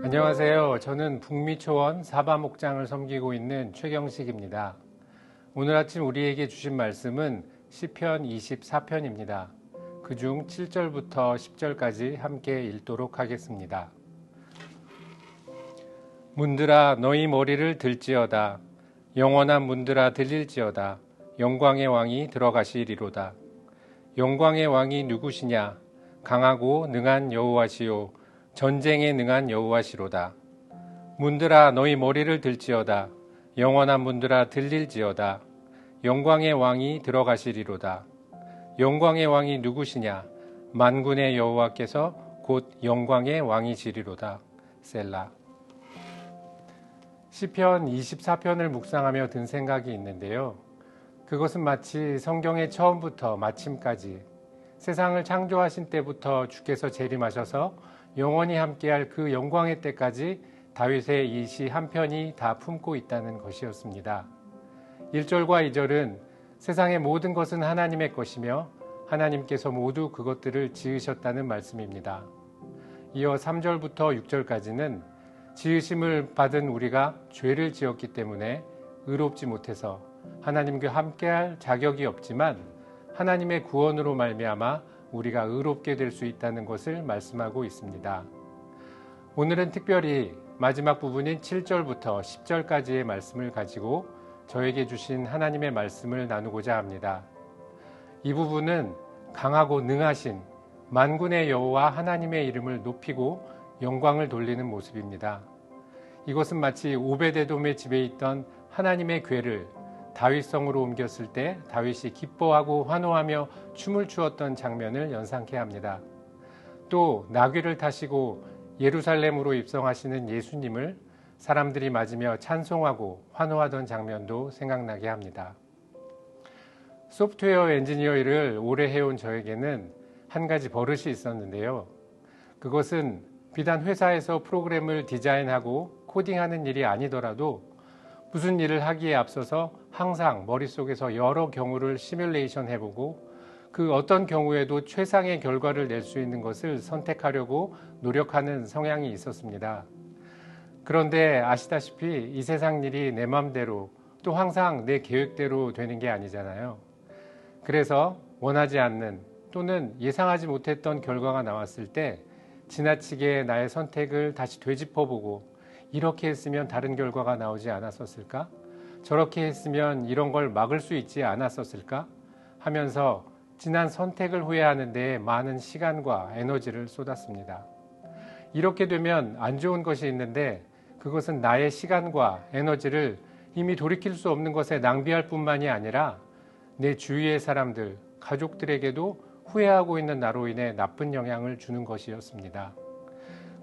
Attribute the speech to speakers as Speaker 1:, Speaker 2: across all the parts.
Speaker 1: 안녕하세요. 저는 북미초원 사바목장을 섬기고 있는 최경식입니다. 오늘 아침 우리에게 주신 말씀은 시편 24편입니다. 그중 7절부터 10절까지 함께 읽도록 하겠습니다. 문들아 너희 머리를 들지어다. 영원한 문들아 들릴지어다. 영광의 왕이 들어가시리로다. 영광의 왕이 누구시냐? 강하고 능한 여호와시요 전쟁에 능한 여호와시로다. 문들아 너희 머리를 들지어다. 영원한 문들아 들릴지어다. 영광의 왕이 들어가시리로다. 영광의 왕이 누구시냐? 만군의 여호와께서 곧 영광의 왕이시리로다. 셀라. 시편 24편을 묵상하며 든 생각이 있는데요. 그것은 마치 성경의 처음부터 마침까지 세상을 창조하신 때부터 주께서 재림하셔서 영원히 함께할 그 영광의 때까지 다윗의 이 시 한 편이 다 품고 있다는 것이었습니다. 1절과 2절은 세상의 모든 것은 하나님의 것이며 하나님께서 모두 그것들을 지으셨다는 말씀입니다. 이어 3절부터 6절까지는 지으심을 받은 우리가 죄를 지었기 때문에 의롭지 못해서 하나님과 함께할 자격이 없지만 하나님의 구원으로 말미암아 우리가 의롭게 될 수 있다는 것을 말씀하고 있습니다. 오늘은 특별히 마지막 부분인 7절부터 10절까지의 말씀을 가지고 저에게 주신 하나님의 말씀을 나누고자 합니다. 이 부분은 강하고 능하신 만군의 여호와 하나님의 이름을 높이고 영광을 돌리는 모습입니다. 이것은 마치 오베데돔의 집에 있던 하나님의 궤를 다윗성으로 옮겼을 때 다윗이 기뻐하고 환호하며 춤을 추었던 장면을 연상케 합니다. 또 나귀를 타시고 예루살렘으로 입성하시는 예수님을 사람들이 맞으며 찬송하고 환호하던 장면도 생각나게 합니다. 소프트웨어 엔지니어 일을 오래 해온 저에게는 한 가지 버릇이 있었는데요. 그것은 비단 회사에서 프로그램을 디자인하고 코딩하는 일이 아니더라도 무슨 일을 하기에 앞서서 항상 머릿속에서 여러 경우를 시뮬레이션 해보고 그 어떤 경우에도 최상의 결과를 낼 수 있는 것을 선택하려고 노력하는 성향이 있었습니다. 그런데 아시다시피 이 세상 일이 내 맘대로 또 항상 내 계획대로 되는 게 아니잖아요. 그래서 원하지 않는 또는 예상하지 못했던 결과가 나왔을 때 지나치게 나의 선택을 다시 되짚어보고 이렇게 했으면 다른 결과가 나오지 않았었을까? 저렇게 했으면 이런 걸 막을 수 있지 않았었을까? 하면서 지난 선택을 후회하는 데에 많은 시간과 에너지를 쏟았습니다. 이렇게 되면 안 좋은 것이 있는데 그것은 나의 시간과 에너지를 이미 돌이킬 수 없는 것에 낭비할 뿐만이 아니라 내 주위의 사람들, 가족들에게도 후회하고 있는 나로 인해 나쁜 영향을 주는 것이었습니다.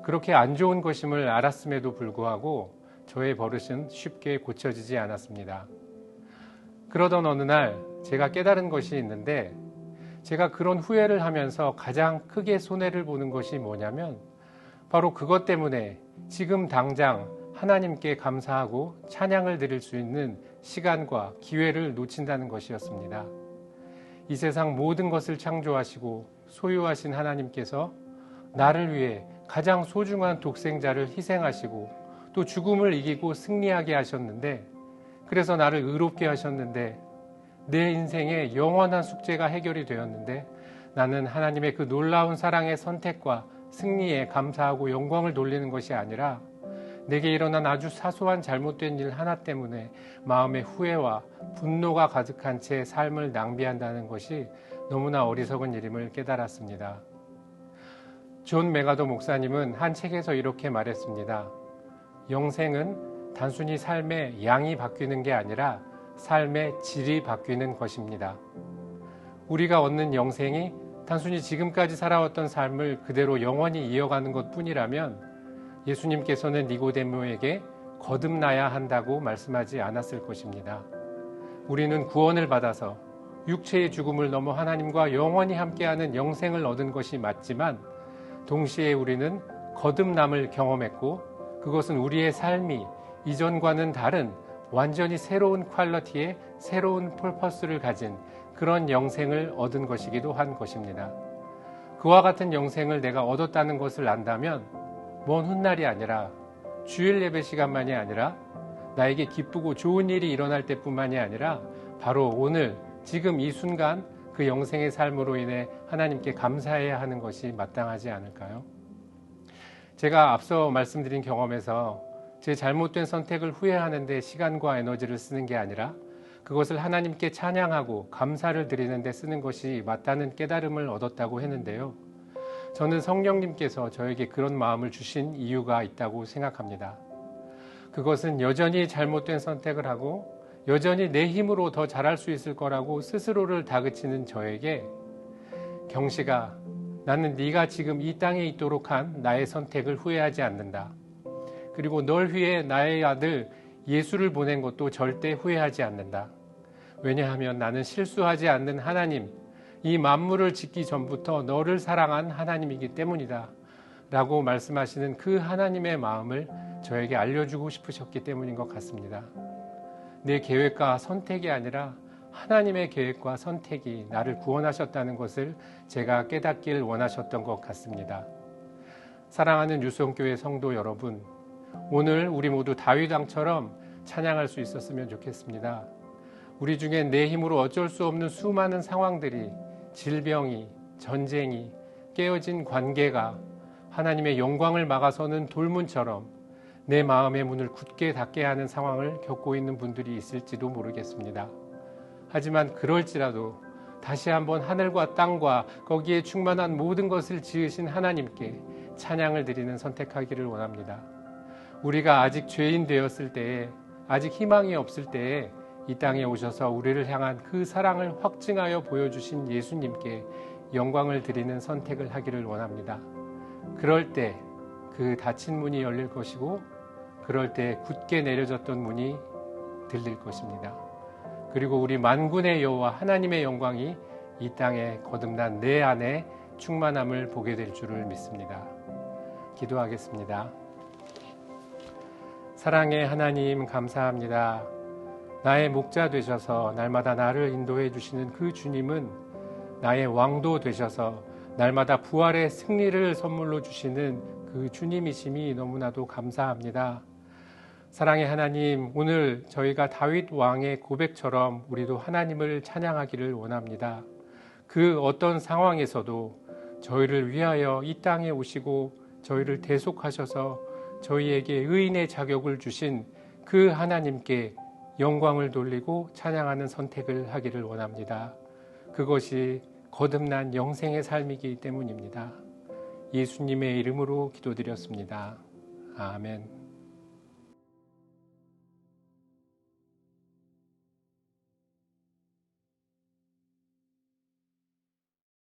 Speaker 1: 그렇게 안 좋은 것임을 알았음에도 불구하고 저의 버릇은 쉽게 고쳐지지 않았습니다. 그러던 어느 날 제가 깨달은 것이 있는데 제가 그런 후회를 하면서 가장 크게 손해를 보는 것이 뭐냐면 바로 그것 때문에 지금 당장 하나님께 감사하고 찬양을 드릴 수 있는 시간과 기회를 놓친다는 것이었습니다. 이 세상 모든 것을 창조하시고 소유하신 하나님께서 나를 위해 가장 소중한 독생자를 희생하시고 또 죽음을 이기고 승리하게 하셨는데 그래서 나를 의롭게 하셨는데 내 인생의 영원한 숙제가 해결이 되었는데 나는 하나님의 그 놀라운 사랑의 선택과 승리에 감사하고 영광을 돌리는 것이 아니라 내게 일어난 아주 사소한 잘못된 일 하나 때문에 마음의 후회와 분노가 가득한 채 삶을 낭비한다는 것이 너무나 어리석은 일임을 깨달았습니다. 존 메가도 목사님은 한 책에서 이렇게 말했습니다. 영생은 단순히 삶의 양이 바뀌는 게 아니라 삶의 질이 바뀌는 것입니다. 우리가 얻는 영생이 단순히 지금까지 살아왔던 삶을 그대로 영원히 이어가는 것뿐이라면 예수님께서는 니고데모에게 거듭나야 한다고 말씀하지 않았을 것입니다. 우리는 구원을 받아서 육체의 죽음을 넘어 하나님과 영원히 함께하는 영생을 얻은 것이 맞지만 동시에 우리는 거듭남을 경험했고 그것은 우리의 삶이 이전과는 다른 완전히 새로운 퀄리티의 새로운 퍼포스를 가진 그런 영생을 얻은 것이기도 한 것입니다. 그와 같은 영생을 내가 얻었다는 것을 안다면 먼 훗날이 아니라 주일 예배 시간만이 아니라 나에게 기쁘고 좋은 일이 일어날 때뿐만이 아니라 바로 오늘 지금 이 순간 그 영생의 삶으로 인해 하나님께 감사해야 하는 것이 마땅하지 않을까요? 제가 앞서 말씀드린 경험에서 제 잘못된 선택을 후회하는 데 시간과 에너지를 쓰는 게 아니라 그것을 하나님께 찬양하고 감사를 드리는 데 쓰는 것이 맞다는 깨달음을 얻었다고 했는데요. 저는 성령님께서 저에게 그런 마음을 주신 이유가 있다고 생각합니다. 그것은 여전히 잘못된 선택을 하고 여전히 내 힘으로 더 잘할 수 있을 거라고 스스로를 다그치는 저에게 경식아, 나는 네가 지금 이 땅에 있도록 한 나의 선택을 후회하지 않는다. 그리고 널 위해 나의 아들 예수를 보낸 것도 절대 후회하지 않는다. 왜냐하면 나는 실수하지 않는 하나님, 이 만물을 짓기 전부터 너를 사랑한 하나님이기 때문이다. 라고 말씀하시는 그 하나님의 마음을 저에게 알려주고 싶으셨기 때문인 것 같습니다. 내 계획과 선택이 아니라 하나님의 계획과 선택이 나를 구원하셨다는 것을 제가 깨닫길 원하셨던 것 같습니다. 사랑하는 유성교회 성도 여러분, 오늘 우리 모두 다윗 왕처럼 찬양할 수 있었으면 좋겠습니다. 우리 중에 내 힘으로 어쩔 수 없는 수많은 상황들이, 질병이, 전쟁이, 깨어진 관계가 하나님의 영광을 막아서는 돌문처럼 내 마음의 문을 굳게 닫게 하는 상황을 겪고 있는 분들이 있을지도 모르겠습니다. 하지만 그럴지라도 다시 한번 하늘과 땅과 거기에 충만한 모든 것을 지으신 하나님께 찬양을 드리는 선택하기를 원합니다. 우리가 아직 죄인 되었을 때에, 아직 희망이 없을 때에 이 땅에 오셔서 우리를 향한 그 사랑을 확증하여 보여주신 예수님께 영광을 드리는 선택을 하기를 원합니다. 그럴 때 그 닫힌 문이 열릴 것이고 그럴 때 굳게 내려졌던 문이 들릴 것입니다. 그리고 우리 만군의 여호와 하나님의 영광이 이 땅에 거듭난 내 안에 충만함을 보게 될 줄을 믿습니다. 기도하겠습니다. 사랑의 하나님, 감사합니다. 나의 목자 되셔서 날마다 나를 인도해 주시는 그 주님은 나의 왕도 되셔서 날마다 부활의 승리를 선물로 주시는 그 주님이심이 너무나도 감사합니다. 사랑의 하나님, 오늘 저희가 다윗 왕의 고백처럼 우리도 하나님을 찬양하기를 원합니다. 그 어떤 상황에서도 저희를 위하여 이 땅에 오시고 저희를 대속하셔서 저희에게 의인의 자격을 주신 그 하나님께 영광을 돌리고 찬양하는 선택을 하기를 원합니다. 그것이 거듭난 영생의 삶이기 때문입니다. 예수님의 이름으로 기도드렸습니다. 아멘.